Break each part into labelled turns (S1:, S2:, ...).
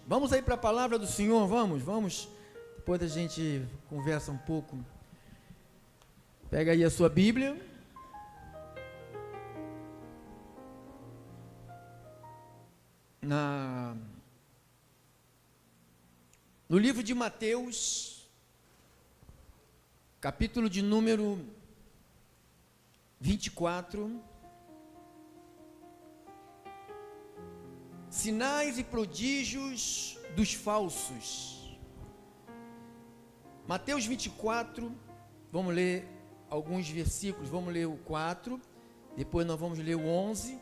S1: Vamos aí para a palavra do Senhor, vamos. Depois a gente conversa um pouco. Pega aí a sua Bíblia. No livro de Mateus, capítulo de número 24, sinais e prodígios dos falsos. Mateus 24, vamos ler alguns versículos, vamos ler o 4, depois nós vamos ler o 11,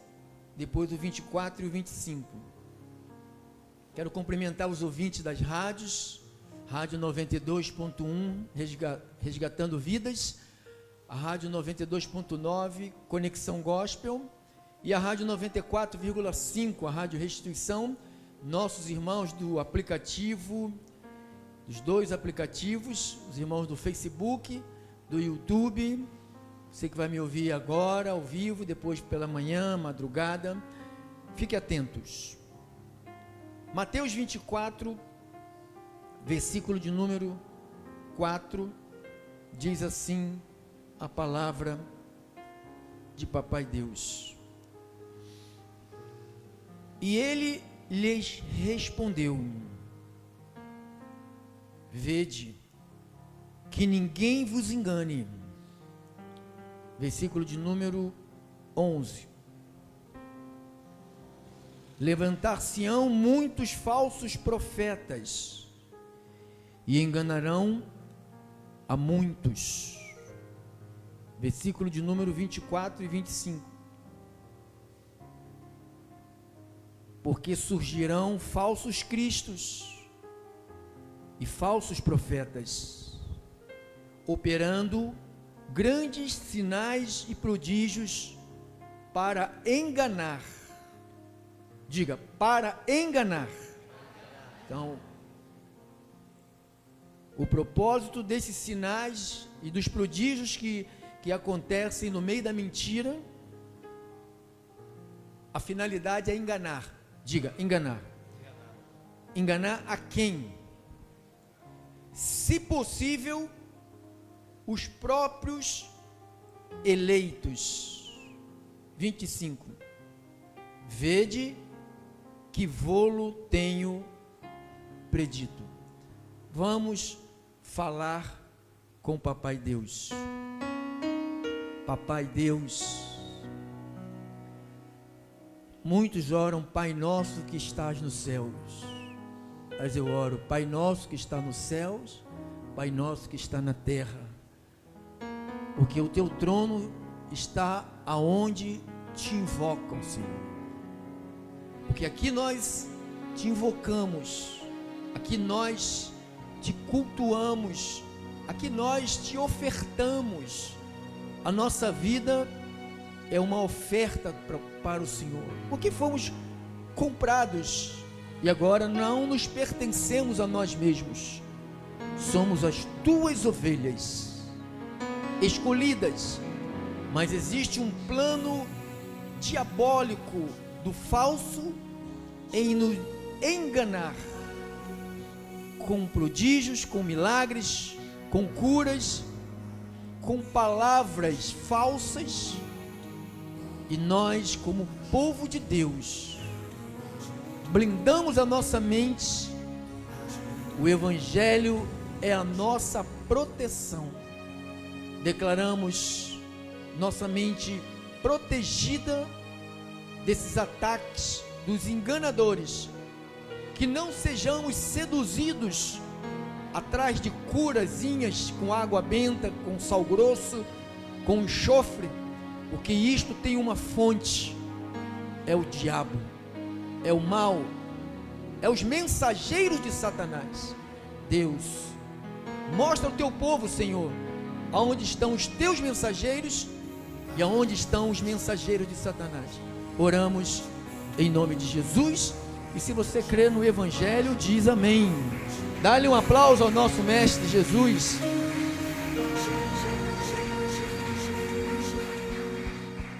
S1: depois o 24 e o 25. Quero cumprimentar os ouvintes das rádios, Rádio 92.1, Resgatando Vidas, a Rádio 92.9, Conexão Gospel, e a Rádio 94,5, a Rádio Restituição, nossos irmãos do aplicativo, dos dois aplicativos, os irmãos do Facebook, do YouTube, você que vai me ouvir agora, ao vivo, depois pela manhã, madrugada, fiquem atentos. Mateus 24, versículo de número 4, diz assim a palavra de Papai Deus. E ele lhes respondeu: vede que ninguém vos engane. Versículo de número 11. Levantar-se-ão muitos falsos profetas e enganarão a muitos. Versículo de número 24 e 25. Porque surgirão falsos cristos e falsos profetas, operando grandes sinais e prodígios para enganar. Diga, para enganar. Então, o propósito desses sinais e dos prodígios que acontecem no meio da mentira, a finalidade é enganar. Diga, enganar. Enganar a quem? Se possível, os próprios eleitos. 25. Vede que vô-lo tenho predito. Vamos falar com Papai Deus. Papai Deus, muitos oram, Pai nosso que estás nos céus, mas eu oro, Pai nosso que está nos céus, Pai nosso que está na terra, porque o teu trono está aonde te invocam, Senhor. Porque aqui nós te invocamos, aqui nós te cultuamos, aqui nós te ofertamos. A nossa vida é uma oferta para o Senhor, porque fomos comprados e agora não nos pertencemos a nós mesmos. Somos as tuas ovelhas, escolhidas, mas existe um plano diabólico do falso em nos enganar com prodígios, com milagres, com curas, com palavras falsas, e nós, como povo de Deus, blindamos a nossa mente. O Evangelho é a nossa proteção. Declaramos nossa mente protegida desses ataques dos enganadores, que não sejamos seduzidos atrás de curazinhas com água benta, com sal grosso, com enxofre, porque isto tem uma fonte, é o diabo, é o mal, é os mensageiros de Satanás. Deus, mostra ao teu povo, Senhor, aonde estão os teus mensageiros e aonde estão os mensageiros de Satanás. Oramos em nome de Jesus, e se você crê no Evangelho, diz amém. Dá-lhe um aplauso ao nosso Mestre Jesus.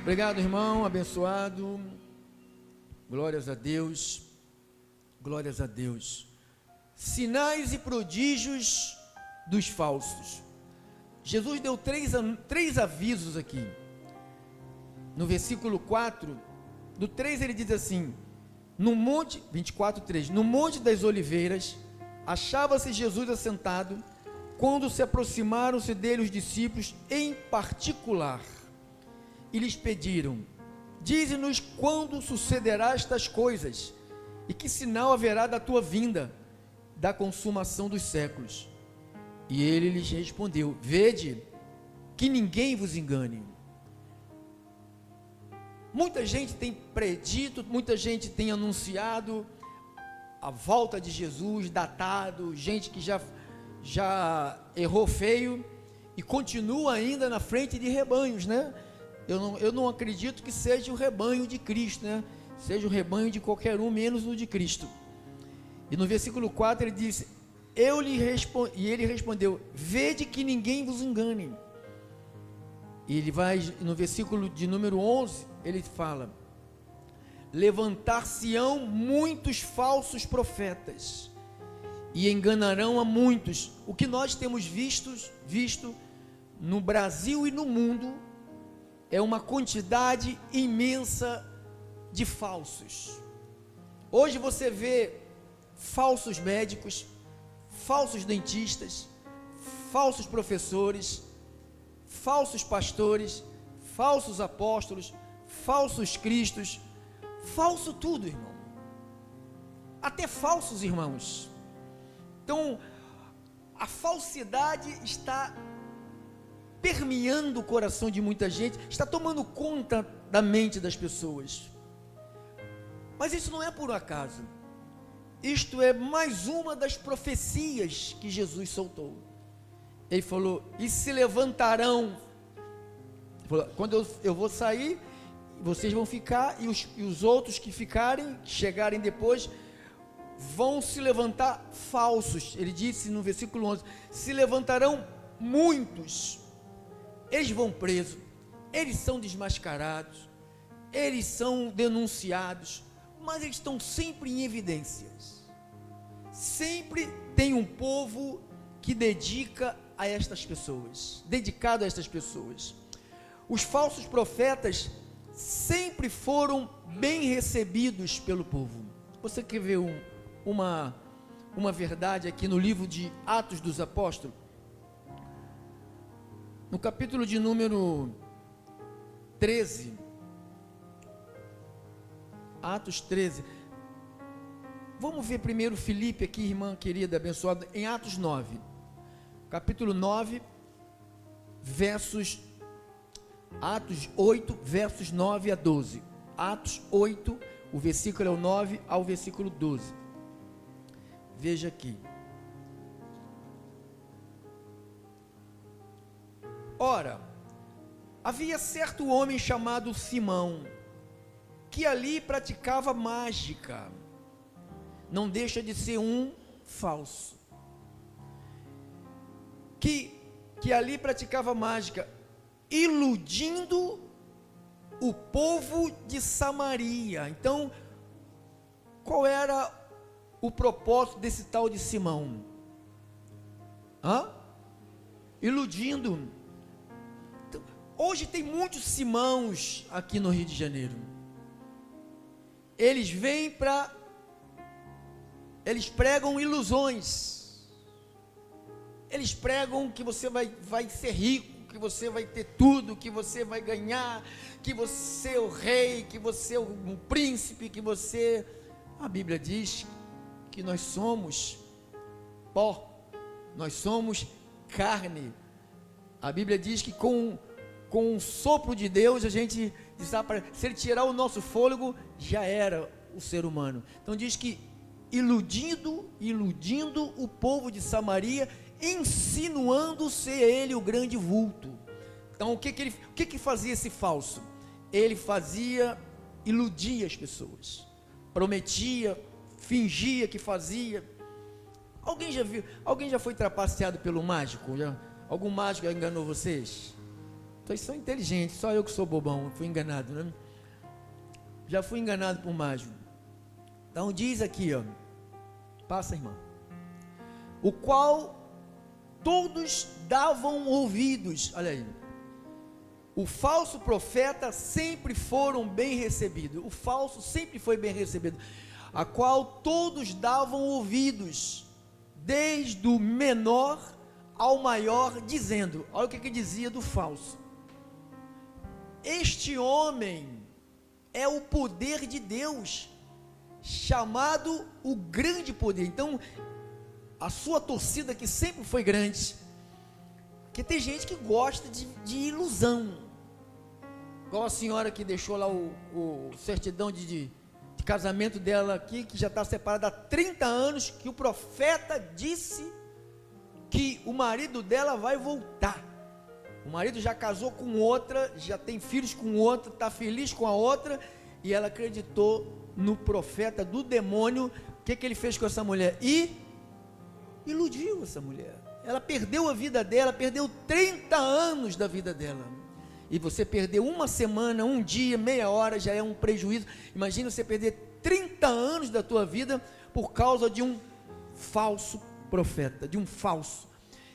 S1: Obrigado, irmão, abençoado. Glórias a Deus. Glórias a Deus. Sinais e prodígios dos falsos. Jesus deu três avisos aqui. No versículo 4, do 3 ele diz assim: no monte, 24:3, no monte das oliveiras, achava-se Jesus assentado, quando se aproximaram-se dele os discípulos em particular, e lhes pediram: dize-nos quando sucederá estas coisas, e que sinal haverá da tua vinda, da consumação dos séculos. E ele lhes respondeu: vede que ninguém vos engane. Muita gente tem predito, muita gente tem anunciado a volta de Jesus, datado, gente que já errou feio e continua ainda na frente de rebanhos, né? Eu não acredito que seja o rebanho de Cristo, né? Seja o rebanho de qualquer um, menos o de Cristo. E no versículo 4 ele disse: e ele respondeu: vede que ninguém vos engane. E ele vai, no versículo de número 11, ele fala: levantar-se-ão muitos falsos profetas, e enganarão a muitos. O que nós temos visto no Brasil e no mundo, é uma quantidade imensa de falsos. Hoje você vê falsos médicos, falsos dentistas, falsos professores, falsos pastores, falsos apóstolos, falsos cristos, falso tudo, irmão. Até falsos irmãos. Então, a falsidade está permeando o coração de muita gente, está tomando conta da mente das pessoas. Mas isso não é por acaso. Isto é mais uma das profecias que Jesus soltou. Ele falou: e se levantarão. Ele falou: quando eu vou sair, vocês vão ficar, e os outros que ficarem, que chegarem depois, vão se levantar falsos. Ele disse no versículo 11: se levantarão muitos. Eles vão presos, eles são desmascarados, eles são denunciados, mas eles estão sempre em evidências. Sempre tem um povo que dedicado a estas pessoas. Os falsos profetas sempre foram bem recebidos pelo povo. Você quer ver uma verdade aqui no livro de Atos dos Apóstolos? No capítulo de número 13, Atos 13, vamos ver primeiro Filipe aqui, irmã querida, abençoada, em Atos 9, capítulo 9, Atos 8, versos 9 a 12, Atos 8, o versículo é o 9 ao versículo 12, veja aqui. Ora, havia certo homem chamado Simão, que ali praticava mágica, não deixa de ser um falso, que ali praticava mágica, iludindo o povo de Samaria. Então, qual era o propósito desse tal de Simão? Iludindo. Hoje tem muitos Simãos aqui no Rio de Janeiro. Eles vêm eles pregam ilusões. Eles pregam que você vai ser rico, que você vai ter tudo, que você vai ganhar, que você é o rei, que você é um príncipe, que você... A Bíblia diz que nós somos pó, nós somos carne. A Bíblia diz que com o sopro de Deus a gente desaparece. Se ele tirar o nosso fôlego, já era o ser humano. Então diz que iludindo o povo de Samaria, insinuando ser ele o grande vulto. Então o que fazia esse falso? Ele iludia as pessoas, prometia, fingia que fazia. Alguém já foi trapaceado pelo mágico? Algum mágico já enganou vocês? Vocês são inteligentes, só eu que sou bobão, fui enganado, né? Já fui enganado por mágico. Então diz aqui, Passa, irmão. O qual todos davam ouvidos. Olha aí. O falso profeta sempre foram bem recebidos. O falso sempre foi bem recebido. A qual todos davam ouvidos, desde o menor ao maior, dizendo, olha o que dizia do falso: este homem é o poder de Deus, chamado o grande poder. Então, a sua torcida que sempre foi grande, porque tem gente que gosta de ilusão, igual a senhora que deixou lá o certidão de casamento dela aqui, que já está separada há 30 anos, que o profeta disse que o marido dela vai voltar. O marido já casou com outra, já tem filhos com outra, está feliz com a outra, e ela acreditou no profeta do demônio. O que ele fez com essa mulher? E iludiu essa mulher. Ela perdeu a vida dela, perdeu 30 anos da vida dela. E você perder uma semana, um dia, meia hora, já é um prejuízo. Imagina você perder 30 anos da tua vida por causa de um falso profeta, de um falso.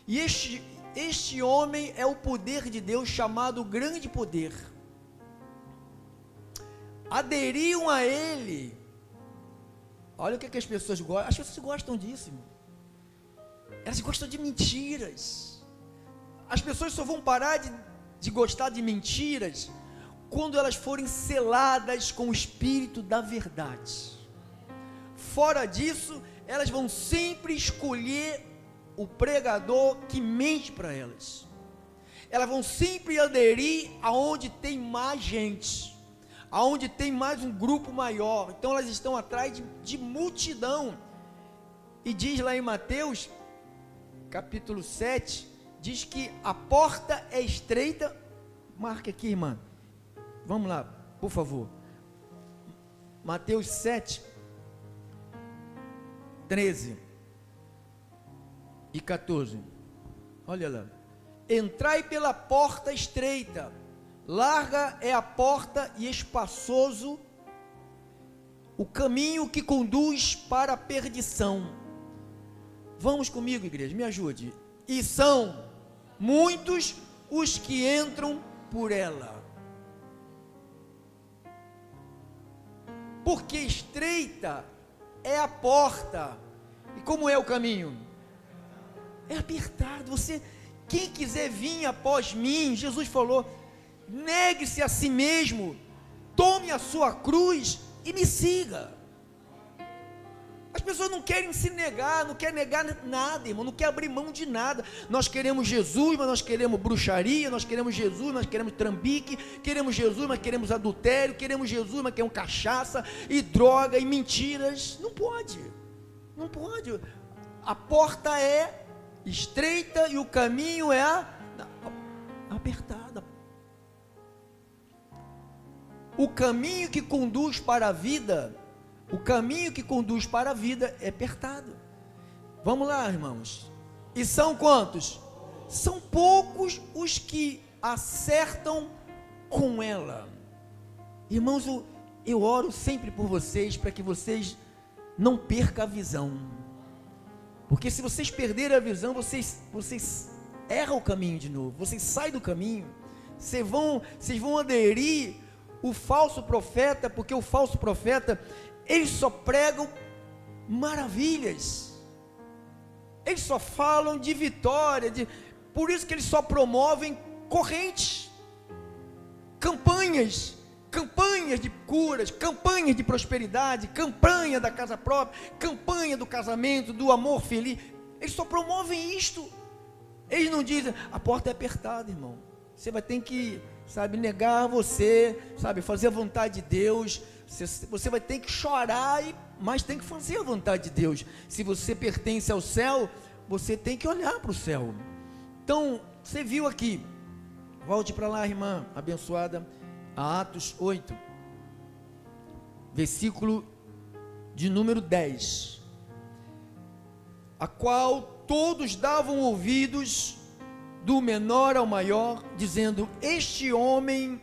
S1: E este homem é o poder de Deus, chamado grande poder. Aderiam a ele. Olha o que as pessoas gostam. As pessoas gostam disso, irmão. Elas gostam de mentiras. As pessoas só vão parar de gostar de mentiras quando elas forem seladas com o Espírito da verdade. Fora disso, elas vão sempre escolher o pregador que mente para elas. Elas vão sempre aderir aonde tem mais gente, aonde tem mais um grupo maior. Então elas estão atrás de multidão. E diz lá em Mateus capítulo 7, diz que a porta é estreita. Marca aqui, irmã, vamos lá, por favor. Mateus 7, 13 e 14, olha lá: entrai pela porta estreita, larga é a porta e espaçoso o caminho que conduz para a perdição. Vamos comigo, igreja, me ajude. E são muitos os que entram por ela, porque estreita é a porta, e como é o caminho? É apertado. Quem quiser vir após mim, Jesus falou, negue-se a si mesmo, tome a sua cruz e me siga. As pessoas não querem se negar, não querem negar nada, irmão, não quer abrir mão de nada. Nós queremos Jesus, mas nós queremos bruxaria, nós queremos Jesus, mas queremos trambique, queremos Jesus, mas queremos adultério, queremos Jesus, mas queremos cachaça e droga e mentiras. Não pode, não pode. A porta é estreita e o caminho é apertado. O caminho que conduz para a vida, o caminho que conduz para a vida é apertado. Vamos lá, irmãos. E são quantos? São poucos os que acertam com ela. Irmãos, eu oro sempre por vocês, para que vocês não percam a visão. Porque se vocês perderem a visão, vocês erram o caminho de novo. Vocês saem do caminho. Vocês vão aderir o falso profeta, porque o falso profeta, eles só pregam maravilhas, eles só falam de vitória, por isso que eles só promovem correntes, campanhas de curas, campanhas de prosperidade, campanha da casa própria, campanha do casamento, do amor feliz. Eles só promovem isto. Eles não dizem, a porta é apertada, irmão, você vai ter que, negar você, fazer a vontade de Deus. Você vai ter que chorar, mas tem que fazer a vontade de Deus. Se você pertence ao céu, você tem que olhar para o céu. Então, você viu aqui, volte para lá, irmã abençoada, a Atos 8, versículo de número 10, a qual todos davam ouvidos, do menor ao maior, dizendo, este homem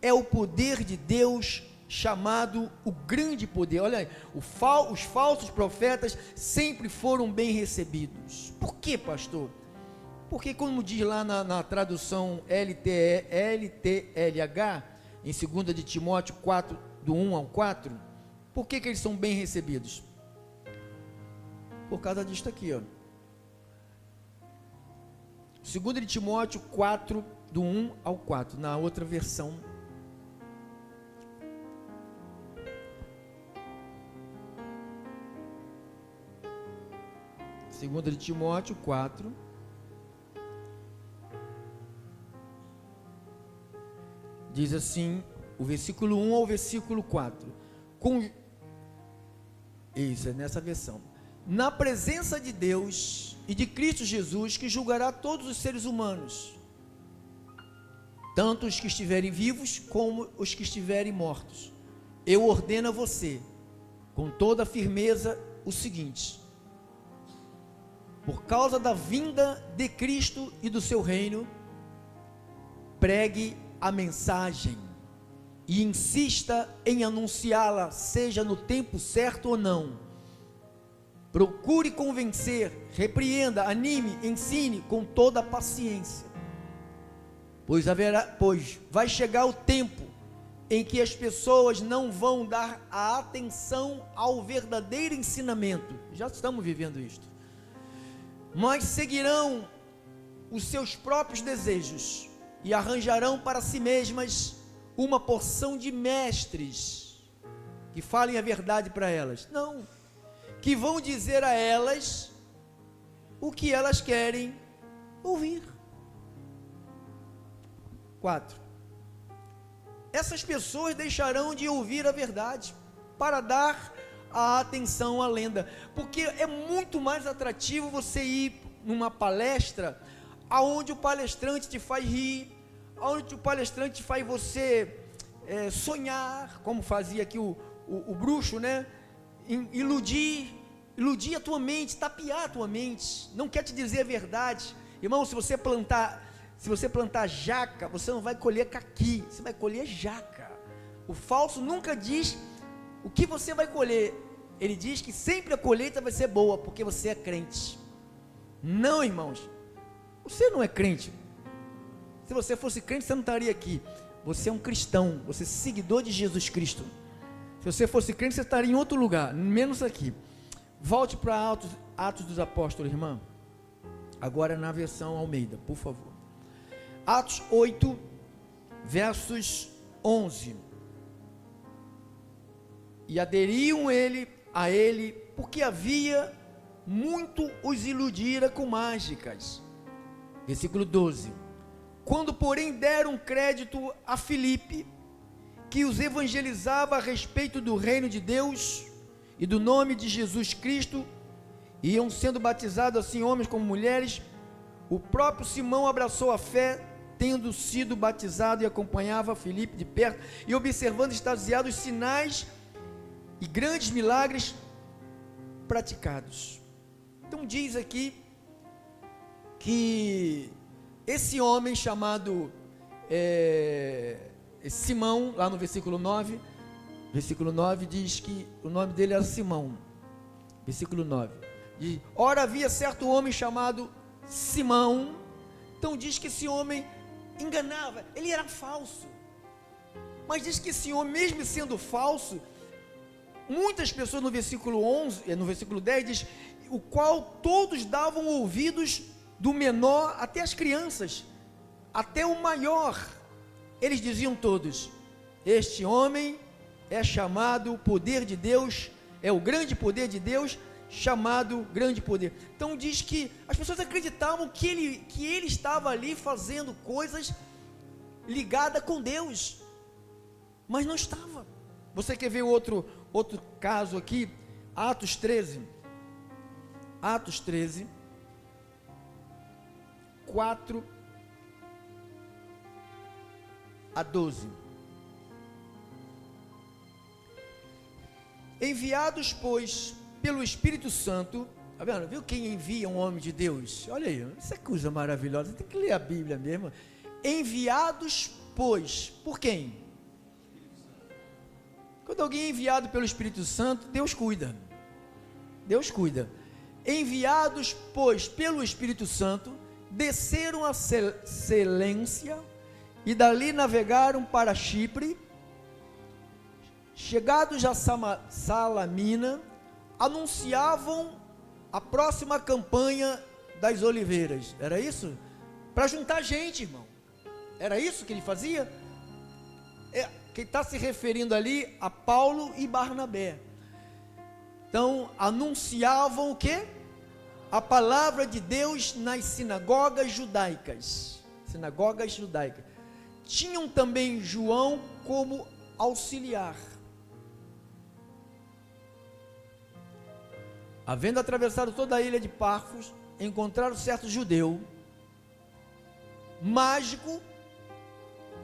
S1: é o poder de Deus, chamado o grande poder. Olha aí, os falsos profetas sempre foram bem recebidos. Por quê, pastor? Porque como diz lá na tradução LTLH, em 2 de Timóteo 4, do 1 ao 4, por que eles são bem recebidos? Por causa disto aqui, ó. 2 de Timóteo 4, do 1 ao 4, na outra versão. Segunda de Timóteo 4, diz assim, o versículo 1 ao versículo 4, isso é nessa versão: na presença de Deus e de Cristo Jesus, que julgará todos os seres humanos, tanto os que estiverem vivos como os que estiverem mortos, eu ordeno a você, com toda firmeza, o seguinte: por causa da vinda de Cristo e do seu reino, pregue a mensagem e insista em anunciá-la, seja no tempo certo ou não. Procure convencer, repreenda, anime, ensine com toda a paciência, pois vai chegar o tempo em que as pessoas não vão dar a atenção ao verdadeiro ensinamento. Já estamos vivendo isto. Mas seguirão os seus próprios desejos e arranjarão para si mesmas uma porção de mestres que falem a verdade para elas. Não, que vão dizer a elas o que elas querem ouvir. 4. Essas pessoas deixarão de ouvir a verdade para dar a atenção à lenda, porque é muito mais atrativo você ir numa palestra aonde o palestrante te faz rir, aonde o palestrante faz você sonhar, como fazia aqui o bruxo, né? Iludir a tua mente, tapear a tua mente, não quer te dizer a verdade. Irmão, se você plantar jaca, você não vai colher caqui, você vai colher jaca. O falso nunca diz o que você vai colher. Ele diz que sempre a colheita vai ser boa, porque você é crente. Não, irmãos, você não é crente. Se você fosse crente, você não estaria aqui. Você é um cristão, você é seguidor de Jesus Cristo. Se você fosse crente, você estaria em outro lugar, menos aqui. Volte para Atos dos Apóstolos, irmã. Agora na versão Almeida, por favor. Atos 8, versos 11. E aderiam a ele, porque havia muito os iludira com mágicas. Versículo 12. Quando, porém, deram crédito a Filipe, que os evangelizava a respeito do reino de Deus e do nome de Jesus Cristo, iam sendo batizados assim homens como mulheres, o próprio Simão abraçou a fé, tendo sido batizado, e acompanhava Filipe de perto, e observando extasiados os sinais e grandes milagres praticados. Então diz aqui que esse homem chamado Simão, lá no versículo 9 diz que o nome dele era Simão. Versículo 9 diz: ora havia certo homem chamado Simão. Então diz que esse homem enganava, ele era falso, mas diz que esse homem, mesmo sendo falso, muitas pessoas, no versículo 10 diz: o qual todos davam ouvidos, do menor até as crianças, até o maior. Eles diziam todos: este homem é chamado poder de Deus, é o grande poder de Deus, chamado grande poder. Então diz que as pessoas acreditavam que ele estava ali fazendo coisas ligadas com Deus, mas não estava. Você quer ver outro caso aqui? Atos 13, 4 a 12. Enviados, pois, pelo Espírito Santo, tá vendo? Viu quem envia um homem de Deus? Olha aí, isso é coisa maravilhosa, tem que ler a Bíblia mesmo. Enviados, pois, por quem? Quando alguém é enviado pelo Espírito Santo, Deus cuida. Deus cuida. Enviados, pois, pelo Espírito Santo, desceram a Selência e dali navegaram para Chipre. Chegados a Salamina, anunciavam a próxima campanha das oliveiras. Era isso? Para juntar gente, irmão. Era isso que ele fazia? Quem está se referindo ali a Paulo e Barnabé. Então, anunciavam o quê? A palavra de Deus nas sinagogas judaicas. Sinagogas judaicas. Tinham também João como auxiliar. Havendo atravessado toda a ilha de Pafos, encontraram certo judeu, mágico.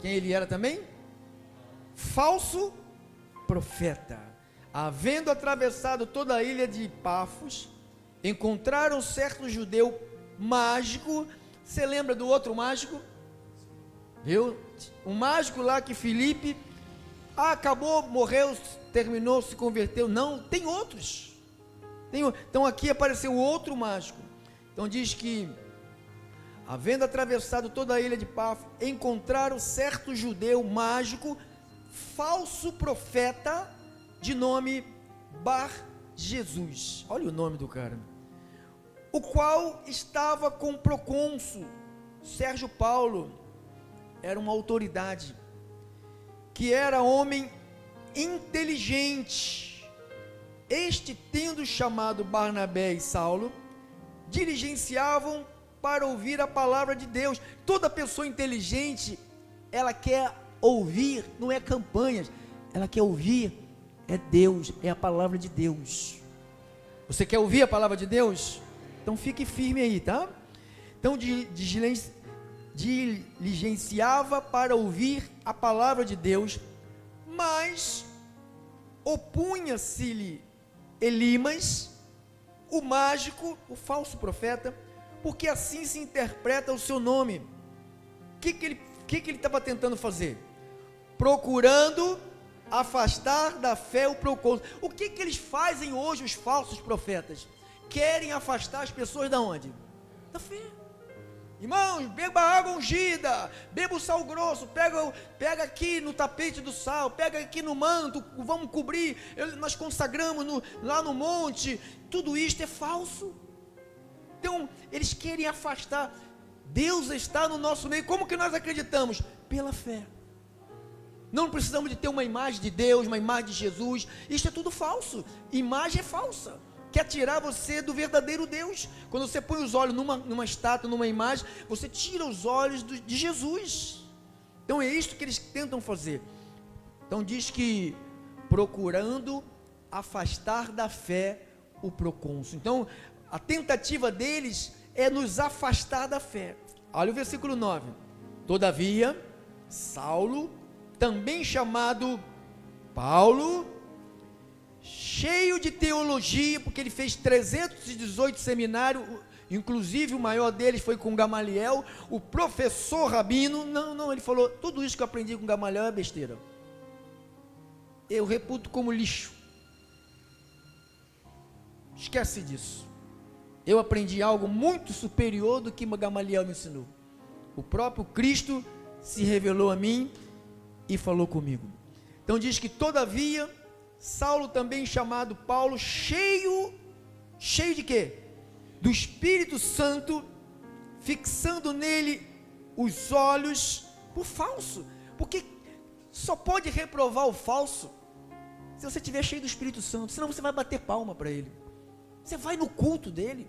S1: Quem ele era também? Falso profeta. Havendo atravessado toda a ilha de Pafos, encontraram certo judeu mágico. Você lembra do outro mágico? Viu? Um mágico lá que Filipe acabou, morreu, terminou, se converteu. Não, tem outros. Então aqui apareceu outro mágico. Então diz que, havendo atravessado toda a ilha de Pafos, encontraram certo judeu mágico, falso profeta, de nome Bar-Jesus. Olha o nome do cara. O qual estava com o procônsul Sérgio Paulo. Era uma autoridade, que era homem inteligente. Este, tendo chamado Barnabé e Saulo, diligenciavam para ouvir a palavra de Deus. Toda pessoa inteligente, ela quer ouvir, não é campanhas, ela quer ouvir, é Deus, é a palavra de Deus. Você quer ouvir a palavra de Deus? Então fique firme aí, tá? Então diligenciava para ouvir a palavra de Deus, mas opunha-se-lhe Elimas, o mágico, o falso profeta, porque assim se interpreta o seu nome. O que ele estava tentando fazer? Procurando afastar da fé o procônsul. O que eles fazem hoje, os falsos profetas? Querem afastar as pessoas da onde? Da fé. Irmãos, beba água ungida, beba o sal grosso, pega aqui no tapete do sal, pega aqui no manto, vamos cobrir, nós consagramos lá no monte. Tudo isto é falso. Então, eles querem afastar. Deus está no nosso meio. Como que nós acreditamos? Pela fé. Não precisamos de ter uma imagem de Deus, uma imagem de Jesus. Isto é tudo falso. Imagem é falsa. Quer tirar você do verdadeiro Deus. Quando você põe os olhos numa estátua, numa imagem, você tira os olhos de Jesus. Então é isso que eles tentam fazer. Então diz que procurando afastar da fé o procônsul. Então a tentativa deles é nos afastar da fé. Olha o versículo 9. Todavia, Saulo, também chamado Paulo, cheio de teologia, porque ele fez 318 seminários, inclusive o maior deles foi com Gamaliel, o professor rabino. Não, ele falou, tudo isso que eu aprendi com Gamaliel é besteira, eu reputo como lixo, esquece disso, eu aprendi algo muito superior do que Gamaliel me ensinou. O próprio Cristo se revelou a mim e falou comigo. Então diz que todavia Saulo, também chamado Paulo, cheio de quê? Do Espírito Santo, fixando nele os olhos, por falso, porque só pode reprovar o falso se você estiver cheio do Espírito Santo, senão você vai bater palma para ele, você vai no culto dele,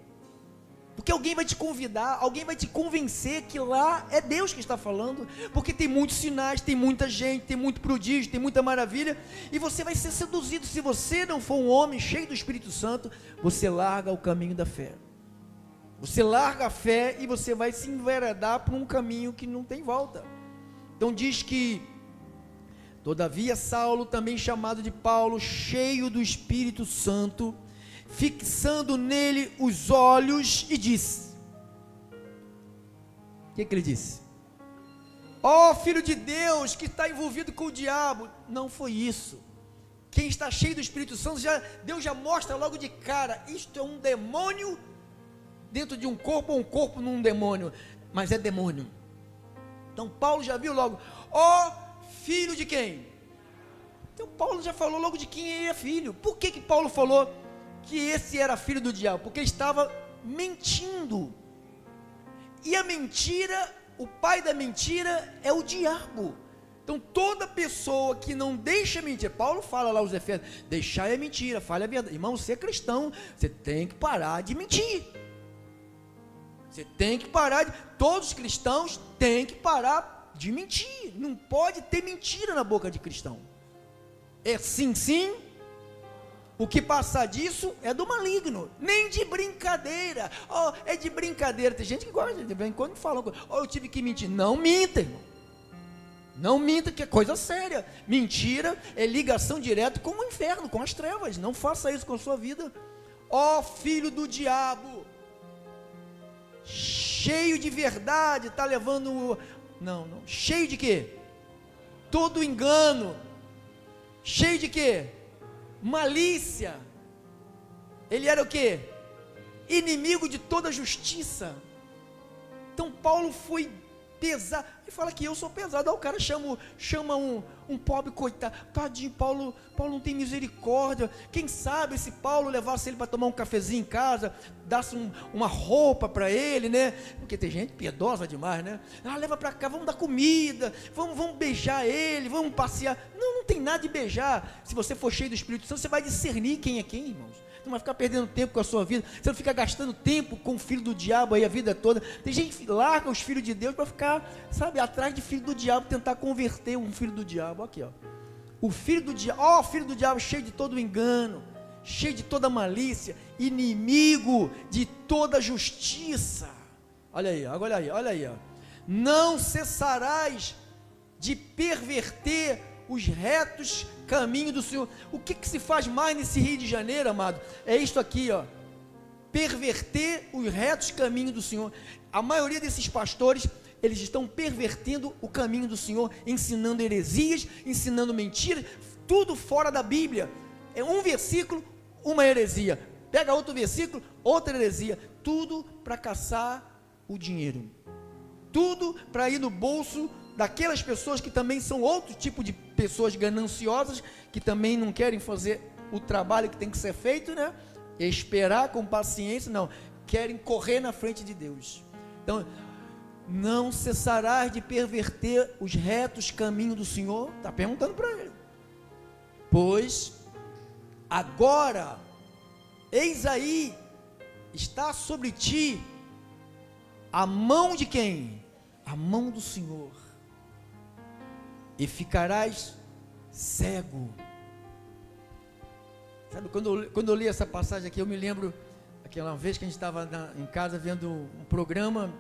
S1: porque alguém vai te convidar, alguém vai te convencer que lá é Deus que está falando, porque tem muitos sinais, tem muita gente, tem muito prodígio, tem muita maravilha, e você vai ser seduzido. Se você não for um homem cheio do Espírito Santo, você larga o caminho da fé, você larga a fé e você vai se enveredar por um caminho que não tem volta. Então diz que, todavia Saulo, também chamado de Paulo, cheio do Espírito Santo, fixando nele os olhos, e disse, o que ele disse? Ó filho de Deus, que está envolvido com o diabo. Não foi isso. Quem está cheio do Espírito Santo, Deus já mostra logo de cara, isto é um demônio dentro de um corpo, ou um corpo num demônio, mas é demônio. Então Paulo já viu logo, filho de quem? Então Paulo já falou logo de quem ele é filho. Por que Paulo falou que esse era filho do diabo? Porque ele estava mentindo, e a mentira, o pai da mentira é o diabo. Então toda pessoa que não deixa mentir, Paulo fala lá aos Efésios, deixar é mentira, fale a verdade. Irmão, você é cristão, você tem que parar de mentir. Você tem que parar todos os cristãos têm que parar de mentir. Não pode ter mentira na boca de cristão. É sim, sim. O que passar disso é do maligno, nem de brincadeira. É de brincadeira. Tem gente que gosta de vez em quando falam, eu tive que mentir. Não minta, irmão. Não minta, que é coisa séria. Mentira é ligação direta com o inferno, com as trevas. Não faça isso com a sua vida. Filho do diabo, cheio de verdade, está levando, cheio de quê? Todo engano, cheio de quê? Malícia. Ele era o quê? Inimigo de toda justiça. Então Paulo foi pesado. Ele fala que eu sou pesado. Aí o cara chama um pobre coitado, tadinho, Paulo não tem misericórdia. Quem sabe se Paulo levasse ele para tomar um cafezinho em casa, dasse uma roupa para ele, né? Porque tem gente piedosa demais, né? Leva para cá, vamos dar comida, vamos beijar ele, vamos passear. Não tem nada de beijar. Se você for cheio do Espírito Santo, você vai discernir quem é quem, irmãos. Não vai ficar perdendo tempo com a sua vida. Você não fica gastando tempo com o filho do diabo aí a vida toda. Tem gente que larga os filhos de Deus para ficar, atrás de filho do diabo, tentar converter um filho do diabo. Aqui, o filho do diabo, filho do diabo cheio de todo engano, cheio de toda malícia, inimigo de toda justiça. Olha aí. Não cessarás de perverter os retos caminhos do Senhor. O que se faz mais nesse Rio de Janeiro, amado? É isto aqui, perverter os retos caminhos do Senhor. A maioria desses pastores, eles estão pervertendo o caminho do Senhor, ensinando heresias, ensinando mentiras, tudo fora da Bíblia. É um versículo, uma heresia. Pega outro versículo, outra heresia. Tudo para caçar o dinheiro. Tudo para ir no bolso daquelas pessoas que também são outro tipo de pessoas gananciosas, que também não querem fazer o trabalho que tem que ser feito, né? Esperar com paciência, não, querem correr na frente de Deus. Então, não cessarás de perverter os retos caminhos do Senhor. Está perguntando para ele. Pois agora, eis aí, está sobre ti a mão de quem? A mão do Senhor. E ficarás cego. Sabe, quando eu li essa passagem aqui, eu me lembro aquela vez que a gente estava em casa vendo um programa,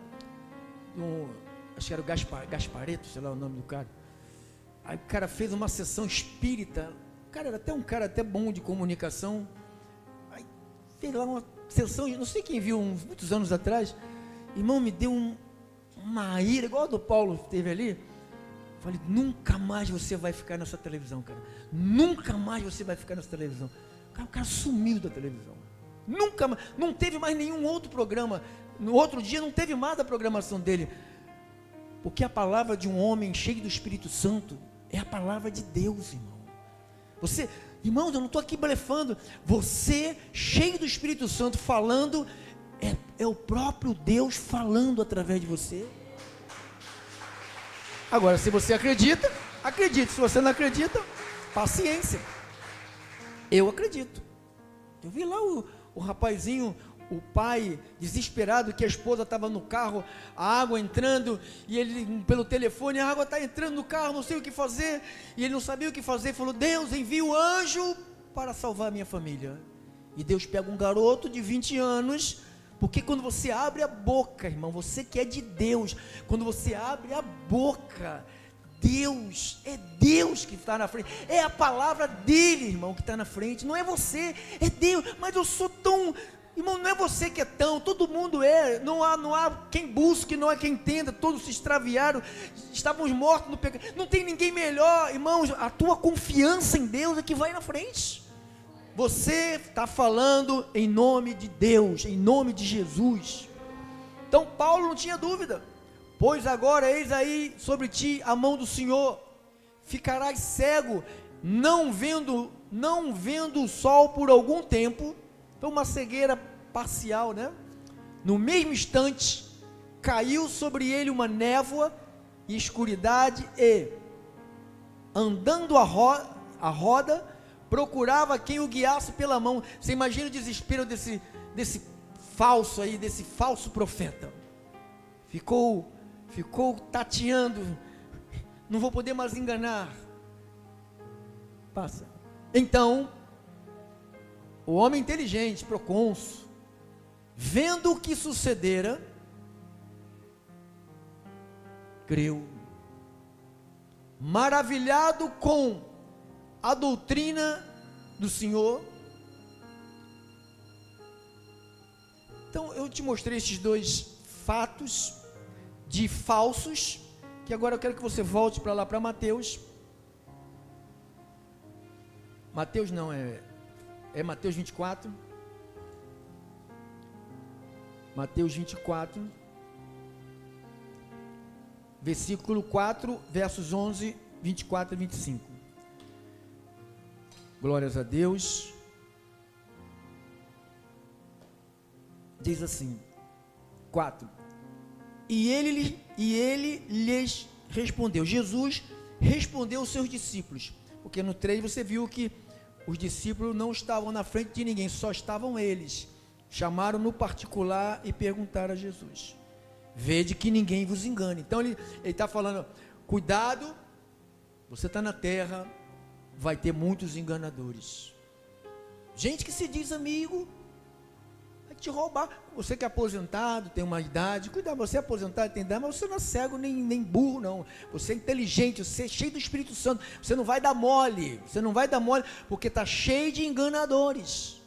S1: acho que era o Gaspareto, sei lá o nome do cara. Aí o cara fez uma sessão espírita. O cara era até um cara até bom de comunicação. Aí fez lá uma sessão, não sei quem viu muitos anos atrás. Irmão, me deu uma ira, igual a do Paulo teve ali. Falei, nunca mais você vai ficar nessa televisão, cara. Nunca mais você vai ficar nessa televisão. O cara sumiu da televisão. Nunca mais, não teve mais nenhum outro programa. No outro dia não teve mais a programação dele. Porque a palavra de um homem cheio do Espírito Santo é a palavra de Deus, irmão. Irmãos, eu não estou aqui blefando. Você, cheio do Espírito Santo, falando, é o próprio Deus falando através de você. Agora, se você acredita, acredite. Se você não acredita, paciência. Eu acredito. Eu vi lá o rapazinho, o pai desesperado, que a esposa estava no carro, a água entrando, e ele pelo telefone, a água está entrando no carro, não sei o que fazer, e ele não sabia o que fazer, falou, Deus, envia o anjo para salvar a minha família. E Deus pega um garoto de 20 anos, porque quando você abre a boca, irmão, você que é de Deus, quando você abre a boca, é Deus que está na frente, é a palavra dele, irmão, que está na frente, não é você, é Deus. Mas eu sou tão Irmão, não é você que é tão, todo mundo é, não há quem busque, não há quem entenda, todos se extraviaram, estávamos mortos no pecado, não tem ninguém melhor, irmãos, a tua confiança em Deus é que vai na frente. Você está falando em nome de Deus, em nome de Jesus. Então Paulo não tinha dúvida, pois agora eis aí sobre ti a mão do Senhor, ficarás cego, não vendo o sol por algum tempo. Então uma cegueira parcial, né? No mesmo instante, caiu sobre ele uma névoa e escuridade, e andando a roda, procurava quem o guiasse pela mão. Você imagina o desespero desse falso aí, desse falso profeta. Ficou tateando, não vou poder mais enganar. Passa. Então, o homem inteligente, procônsul, vendo o que sucedera, creu, maravilhado com a doutrina do Senhor. Então eu te mostrei esses dois fatos de falsos, que agora eu quero que você volte para lá, para Mateus. Mateus não, é Mateus 24. Mateus 24, versículo 4, versos 11, 24 e 25. Glórias a Deus. Diz assim, 4. E ele lhes respondeu. Jesus respondeu aos seus discípulos, porque no 3 você viu que os discípulos não estavam na frente de ninguém, só estavam eles. Chamaram no particular e perguntaram a Jesus: vede que ninguém vos engane. Então ele está falando, cuidado, você está na terra, vai ter muitos enganadores, gente que se diz amigo, vai te roubar. Você que é aposentado, tem uma idade, cuidado, você é aposentado, tem idade, mas você não é cego nem burro não, você é inteligente, você é cheio do Espírito Santo, você não vai dar mole, porque está cheio de enganadores.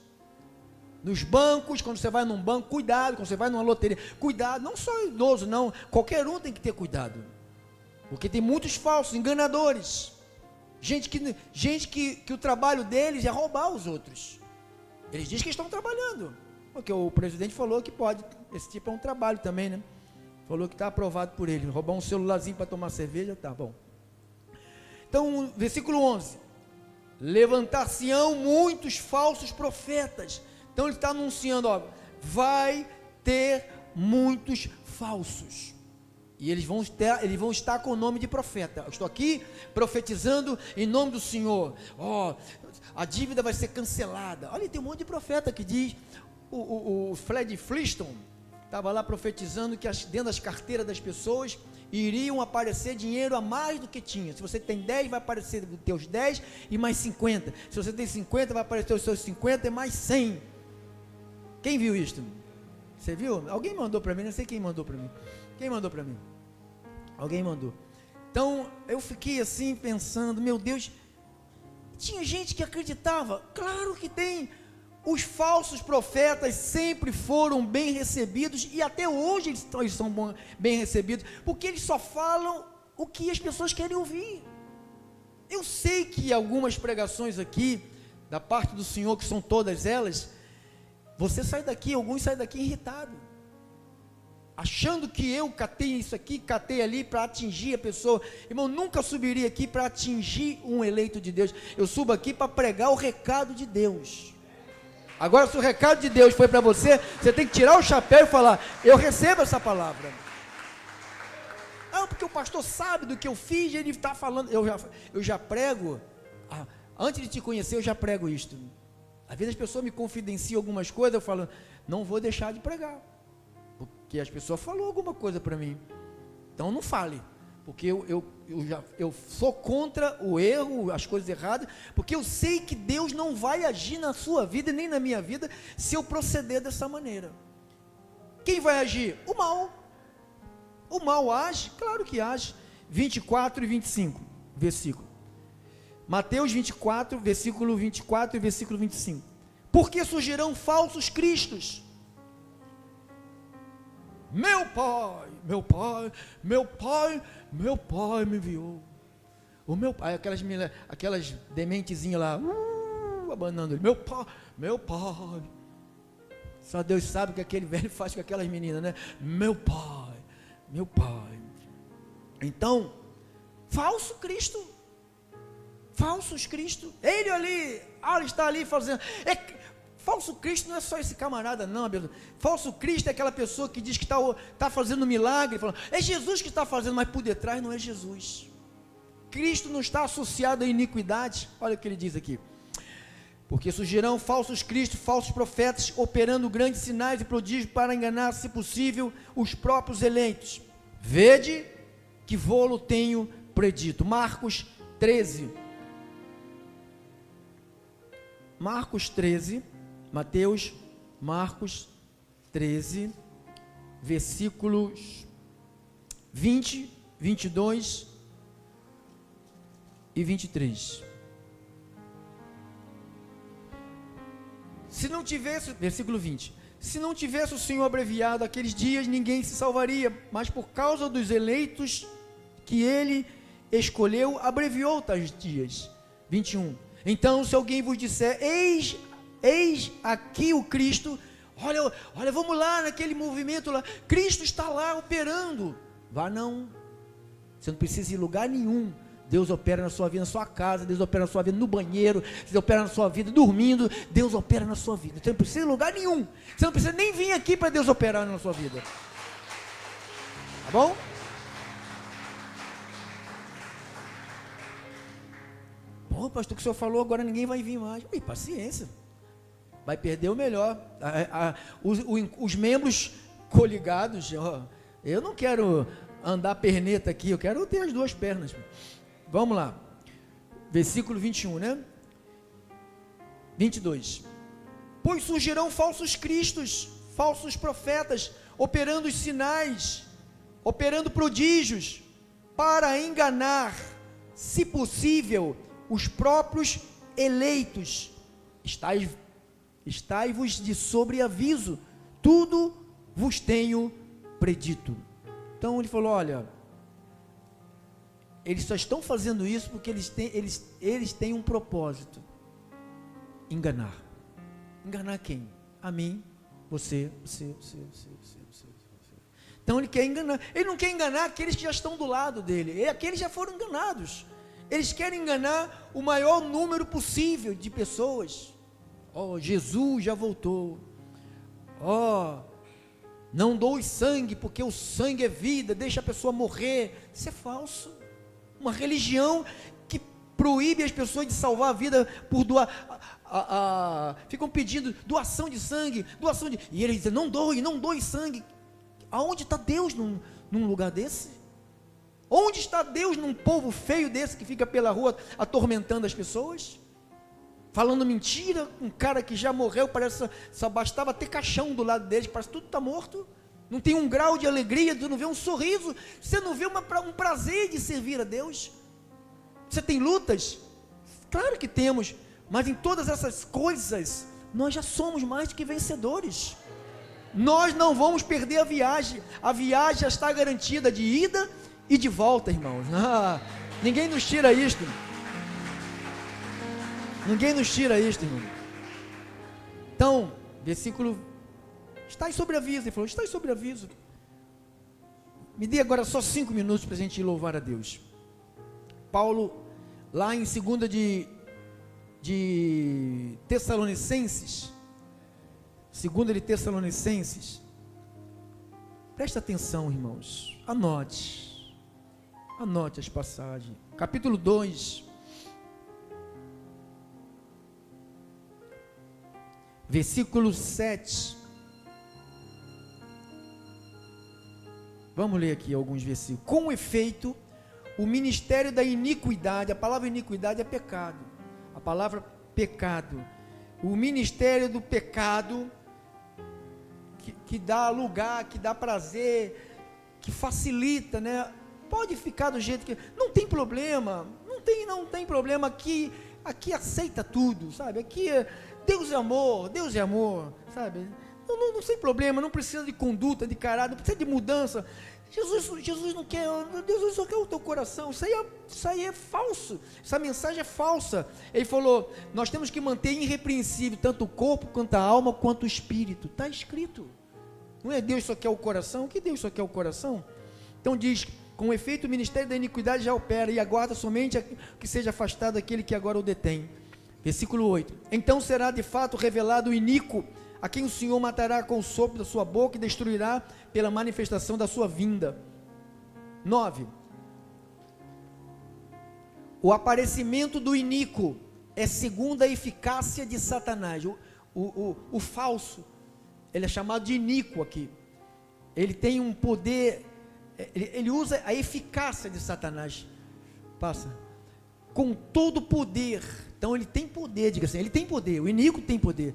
S1: Nos bancos, quando você vai num banco, cuidado, quando você vai numa loteria, cuidado, não só idoso não, qualquer um tem que ter cuidado, porque tem muitos falsos, enganadores, gente que o trabalho deles é roubar os outros. Eles dizem que estão trabalhando, porque o presidente falou que pode, esse tipo é um trabalho também, né? Falou que está aprovado por ele, roubar um celularzinho para tomar cerveja, tá bom. Então, versículo 11, levantar-se-ão muitos falsos profetas. Então ele está anunciando, ó, vai ter muitos falsos, e eles vão estar com o nome de profeta. Eu estou aqui profetizando em nome do Senhor, ó, a dívida vai ser cancelada. Olha, tem um monte de profeta que diz, o Fred Flintstone estava lá profetizando que dentro das carteiras das pessoas iriam aparecer dinheiro a mais do que tinha. Se você tem 10, vai aparecer os teus 10 e mais 50. Se você tem 50, vai aparecer os seus 50 e mais 100. Quem viu isto? Você viu? Alguém mandou para mim, não sei quem mandou para mim. Quem mandou para mim? Alguém mandou. Então, eu fiquei assim pensando, meu Deus, tinha gente que acreditava. Claro que tem. Os falsos profetas sempre foram bem recebidos, e até hoje eles são bem recebidos, porque eles só falam o que as pessoas querem ouvir. Eu sei que algumas pregações aqui, da parte do Senhor, que são todas elas, você sai daqui, alguns saem daqui irritados, achando que eu catei isso aqui, catei ali para atingir a pessoa. Irmão, nunca subiria aqui para atingir um eleito de Deus. Eu subo aqui para pregar o recado de Deus. Agora, se o recado de Deus foi para você, você tem que tirar o chapéu e falar: eu recebo essa palavra. Ah, porque o pastor sabe do que eu fiz, ele está falando. Eu já prego, antes de te conhecer, eu já prego isto. Às vezes as pessoas me confidenciam algumas coisas, eu falo: não vou deixar de pregar, porque as pessoas falaram alguma coisa para mim. Então não fale, porque eu sou contra o erro, as coisas erradas, porque eu sei que Deus não vai agir na sua vida, nem na minha vida, se eu proceder dessa maneira. Quem vai agir? O mal. O mal age, claro que age. 24 e 25, versículo. Mateus 24, versículo 24 e versículo 25. Porque surgirão falsos cristos, meu pai, meu pai, meu pai, meu pai me enviou. O meu pai, aquelas dementezinhas lá, abanando ele, meu pai, meu pai. Só Deus sabe o que aquele velho faz com aquelas meninas, né? Meu pai, meu pai. Então, falsos Cristo, ele ali, está ali fazendo, falso Cristo não é só esse camarada não, falso Cristo é aquela pessoa que diz que está fazendo milagre, falando, é Jesus que está fazendo, mas por detrás não é Jesus. Cristo não está associado à iniquidade. Olha o que ele diz aqui, porque surgirão falsos cristos, falsos profetas, operando grandes sinais e prodígios para enganar, se possível, os próprios eleitos. Vede que vô-lo tenho predito. Marcos 13, Marcos 13, versículos 20, 22 e 23. Se não tivesse, versículo 20, se não tivesse o Senhor abreviado aqueles dias, ninguém se salvaria, mas por causa dos eleitos que ele escolheu, abreviou tais dias. 21, então se alguém vos disser, eis aqui o Cristo, olha, vamos lá naquele movimento lá, Cristo está lá operando, vá não, você não precisa ir em lugar nenhum. Deus opera na sua vida, na sua casa, Deus opera na sua vida no banheiro, Deus opera na sua vida dormindo, Deus opera na sua vida. Você não precisa ir em lugar nenhum, você não precisa nem vir aqui para Deus operar na sua vida. Tá bom? Pô, pastor, o que o senhor falou, agora ninguém vai vir mais. Ui, paciência, vai perder o melhor. Os membros coligados, eu não quero andar perneta aqui, eu quero ter as duas pernas. Vamos lá, versículo 21, né? 22, pois surgirão falsos cristos, falsos profetas, operando os sinais, operando prodígios, para enganar, se possível, os próprios eleitos. Estai-vos de sobreaviso, tudo vos tenho predito. Então ele falou, olha, eles só estão fazendo isso porque eles têm um propósito, enganar. Enganar quem? A mim, você. Então ele quer enganar, ele não quer enganar aqueles que já estão do lado dele, aqueles já foram enganados. Eles querem enganar o maior número possível de pessoas. Jesus já voltou. Não doe sangue, porque o sangue é vida, deixa a pessoa morrer. Isso é falso. Uma religião que proíbe as pessoas de salvar a vida por doar, ficam pedindo doação de sangue, e eles dizem, não doe sangue. Aonde está Deus num lugar desse? Onde está Deus num povo feio desse, que fica pela rua atormentando as pessoas? Falando mentira, um cara que já morreu, parece só bastava ter caixão do lado dele, parece que tudo está morto, não tem um grau de alegria, você não vê um sorriso, você não vê um prazer de servir a Deus. Você tem lutas? Claro que temos, mas em todas essas coisas, nós já somos mais do que vencedores. Nós não vamos perder a viagem já está garantida de ida e de volta, irmãos. Ninguém nos tira isto. Ninguém nos tira isto, irmão. Então, versículo, está sobre aviso. Ele falou, está sobre aviso. Me dê agora só 5 minutos para a gente louvar a Deus. Paulo, lá em 2 de Tessalonicenses, 2 de Tessalonicenses, presta atenção, irmãos, anote as passagens, capítulo 2, versículo 7, vamos ler aqui alguns versículos. Com efeito, o ministério da iniquidade, a palavra iniquidade é pecado, a palavra pecado, o ministério do pecado, que dá lugar, que dá prazer, que facilita, né? Pode ficar do jeito que, não tem problema, não tem problema, aqui aceita tudo, sabe? Aqui Deus é amor, sabe? Não tem problema, não precisa de conduta, de caráter, não precisa de mudança. Jesus não quer, Deus só quer o teu coração. Isso aí é falso, essa mensagem é falsa. Ele falou, nós temos que manter irrepreensível tanto o corpo, quanto a alma, quanto o espírito. Está escrito. Não é Deus só quer o coração? Que Deus só quer o coração? Então diz, com efeito o ministério da iniquidade já opera, e aguarda somente que seja afastado aquele que agora o detém. Versículo 8, então será de fato revelado o iníquo, a quem o Senhor matará com o sopro da sua boca e destruirá pela manifestação da sua vinda. 9, o aparecimento do iníquo é segundo a eficácia de Satanás. O falso, ele é chamado de iníquo aqui, ele tem um poder, ele usa a eficácia de Satanás, com todo poder. Então ele tem poder, diga assim, ele tem poder, o iníquo tem poder.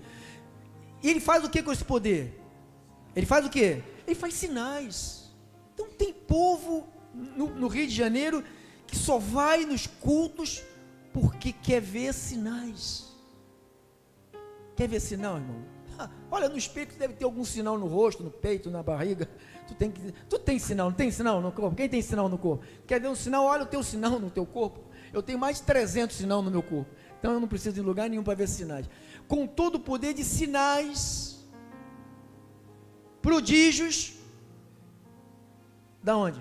S1: E ele faz o que com esse poder? Ele faz o que? Ele faz sinais. Então tem povo no Rio de Janeiro que só vai nos cultos porque quer ver sinais. Quer ver sinal, irmão? Olha, no espelho deve ter algum sinal no rosto, no peito, na barriga. Tu tem sinal, não tem sinal no corpo? Quem tem sinal no corpo? Quer ver um sinal? Olha o teu sinal no teu corpo. Eu tenho mais de 300 sinal no meu corpo. Então eu não preciso de lugar nenhum para ver sinais. Com todo o poder de sinais, prodígios, da onde?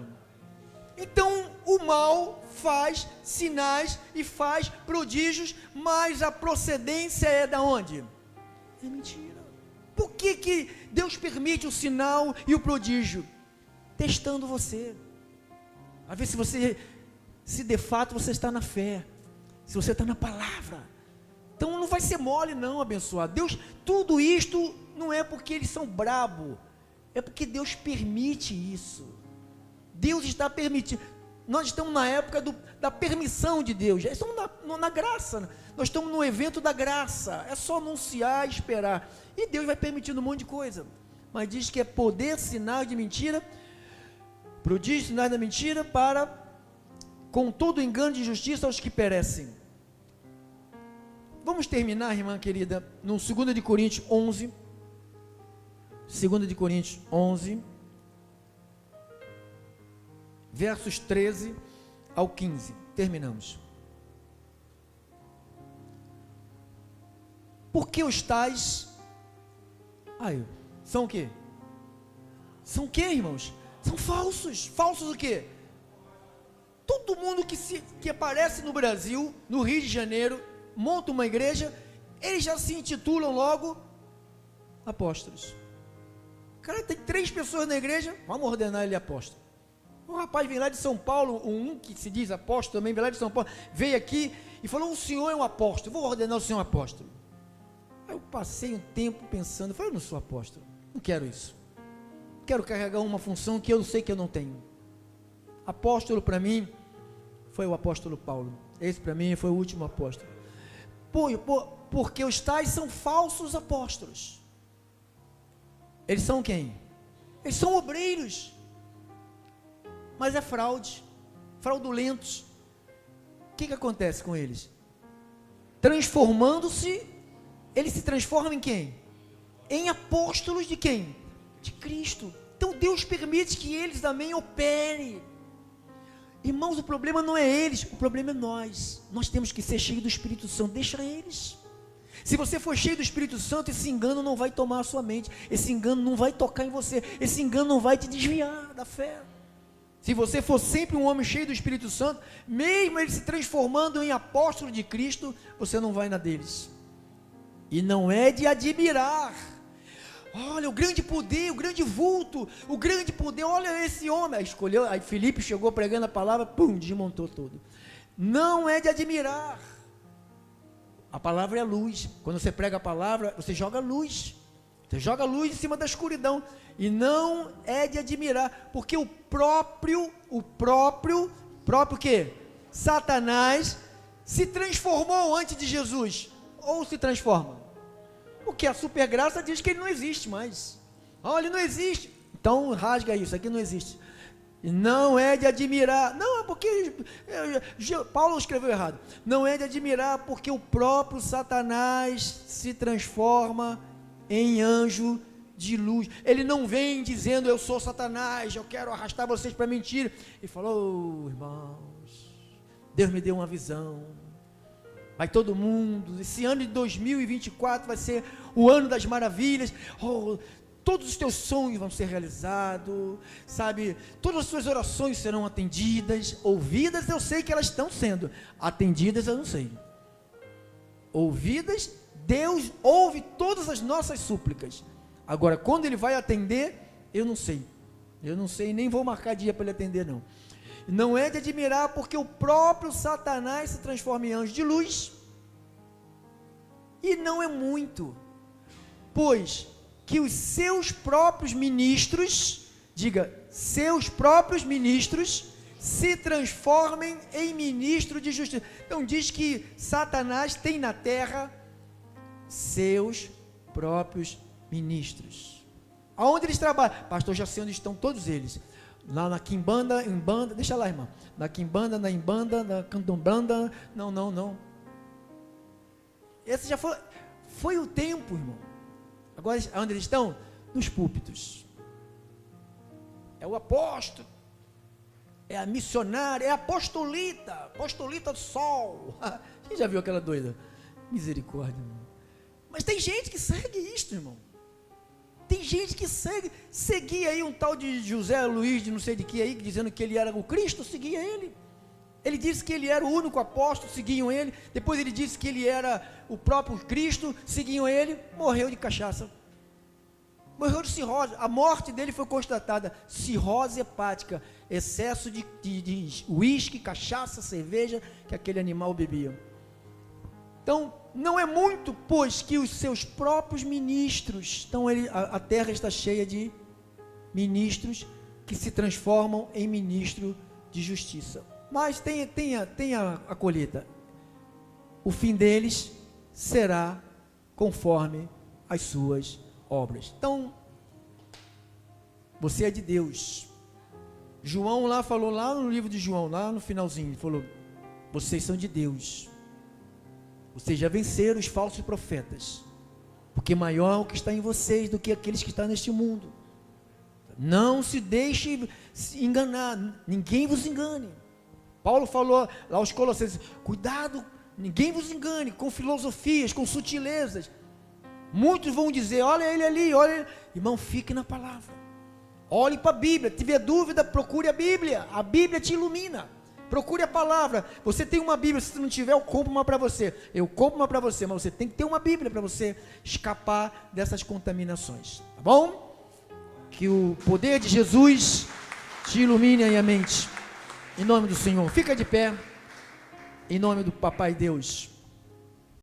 S1: Então o mal faz sinais e faz prodígios, mas a procedência é da onde? É mentira. Por que Deus permite o sinal e o prodígio? Testando você, a ver se de fato você está na fé, se você está na palavra. Então não vai ser mole não, abençoado. Deus, tudo isto não é porque eles são brabo, é porque Deus permite isso. Deus está permitindo. Nós estamos na época da permissão de Deus, já estamos na graça, nós estamos no evento da graça, é só anunciar e esperar, e Deus vai permitindo um monte de coisa, mas diz que é poder, sinal de mentira, prodígio, sinais da mentira, com todo engano de justiça aos que perecem. Vamos terminar, irmã querida, no 2 de Coríntios 11, 2 de Coríntios 11, versos 13 ao 15, terminamos. Porque os tais, são o quê? São o quê, irmãos? São falsos. Falsos o quê? Todo mundo que aparece no Brasil, no Rio de Janeiro, monta uma igreja, eles já se intitulam logo apóstolos. Cara, tem 3 pessoas na igreja, vamos ordenar ele apóstolo. Um rapaz vem lá de São Paulo, um que se diz apóstolo também, vem lá de São Paulo, veio aqui e falou, o senhor é um apóstolo, vou ordenar o senhor um apóstolo. Aí eu passei um tempo pensando, falei, eu não sou apóstolo, não quero isso, quero carregar uma função que eu sei que eu não tenho. Apóstolo para mim, foi o apóstolo Paulo, esse para mim foi o último apóstolo, porque os tais são falsos apóstolos. Eles são quem? Eles são obreiros, mas é fraude, fraudulentos. O que acontece com eles? Transformando-se, eles se transformam em quem? Em apóstolos de quem? De Cristo. Então Deus permite que eles também operem. Irmãos, o problema não é eles, o problema é nós. Nós temos que ser cheios do Espírito Santo, deixa eles. Se você for cheio do Espírito Santo, esse engano não vai tomar a sua mente, esse engano não vai tocar em você, esse engano não vai te desviar da fé. Se você for sempre um homem cheio do Espírito Santo, mesmo ele se transformando em apóstolo de Cristo, você não vai na deles. E não é de admirar. Olha o grande poder, o grande vulto, o grande poder, olha esse homem. Aí Filipe chegou pregando a palavra, desmontou tudo. Não é de admirar. A palavra é luz. Quando você prega a palavra, você joga luz. Você joga luz em cima da escuridão. E não é de admirar, porque o próprio quê? Satanás se transformou antes de Jesus, ou se transforma? Porque a supergraça diz que ele não existe mais. Ele não existe, então rasga isso, aqui não existe. Não é de admirar, não, é porque Paulo escreveu errado, não é de admirar, porque o próprio Satanás se transforma em anjo de luz. Ele não vem dizendo, eu sou Satanás, eu quero arrastar vocês para mentira. Ele falou, oh, irmãos, Deus me deu uma visão. Vai todo mundo, esse ano de 2024 vai ser o ano das maravilhas. Oh, todos os teus sonhos vão ser realizados, sabe? Todas as suas orações serão atendidas. Ouvidas eu sei que elas estão sendo, atendidas eu não sei. Ouvidas, Deus ouve todas as nossas súplicas. Agora, quando Ele vai atender, eu não sei, nem vou marcar dia para Ele atender não. Não é de admirar, porque o próprio Satanás se transforma em anjo de luz, e não é muito, pois que os seus próprios ministros, diga, seus próprios ministros, se transformem em ministro de justiça. Então diz que Satanás tem na terra seus próprios ministros. Aonde eles trabalham? Pastor, já sei onde estão todos eles. Lá na Quimbanda, em banda, deixa lá, irmão. Na Quimbanda, na Imbanda, na Candombanda. Não. Esse já foi o tempo, irmão. Agora, onde eles estão? Nos púlpitos. É o apóstolo, é a missionária, é a apostolita do sol. Quem já viu aquela doida? Misericórdia, irmão. Mas tem gente que segue isto, irmão. Tem gente que seguia aí um tal de José Luiz, de não sei de que aí, dizendo que ele era o Cristo, seguia ele. Ele disse que ele era o único apóstolo, seguiam ele. Depois ele disse que ele era o próprio Cristo, seguiam ele. Morreu de cachaça. Morreu de cirrose. A morte dele foi constatada, cirrose hepática, excesso de uísque, cachaça, cerveja, que aquele animal bebia. Então, não é muito, pois, que os seus próprios ministros, então a terra está cheia de ministros que se transformam em ministro de justiça. Mas tenha a colheita. O fim deles será conforme as suas obras. Então, você é de Deus. João lá falou, lá no livro de João, lá no finalzinho, ele falou, vocês são de Deus. Vocês já venceram os falsos profetas, porque maior é o que está em vocês do que aqueles que estão neste mundo. Não se deixe enganar, ninguém vos engane. Paulo falou lá aos Colossenses, cuidado, ninguém vos engane, com filosofias, com sutilezas. Muitos vão dizer, olha ele ali, olha ele. Irmão, fique na palavra, olhe para a Bíblia, tiver dúvida, procure a Bíblia te ilumina. Procure a palavra. Você tem uma Bíblia, se não tiver, eu compro uma para você. Eu compro uma para você, mas você tem que ter uma Bíblia para você escapar dessas contaminações. Tá bom? Que o poder de Jesus te ilumine aí a mente. Em nome do Senhor. Fica de pé. Em nome do Papai Deus.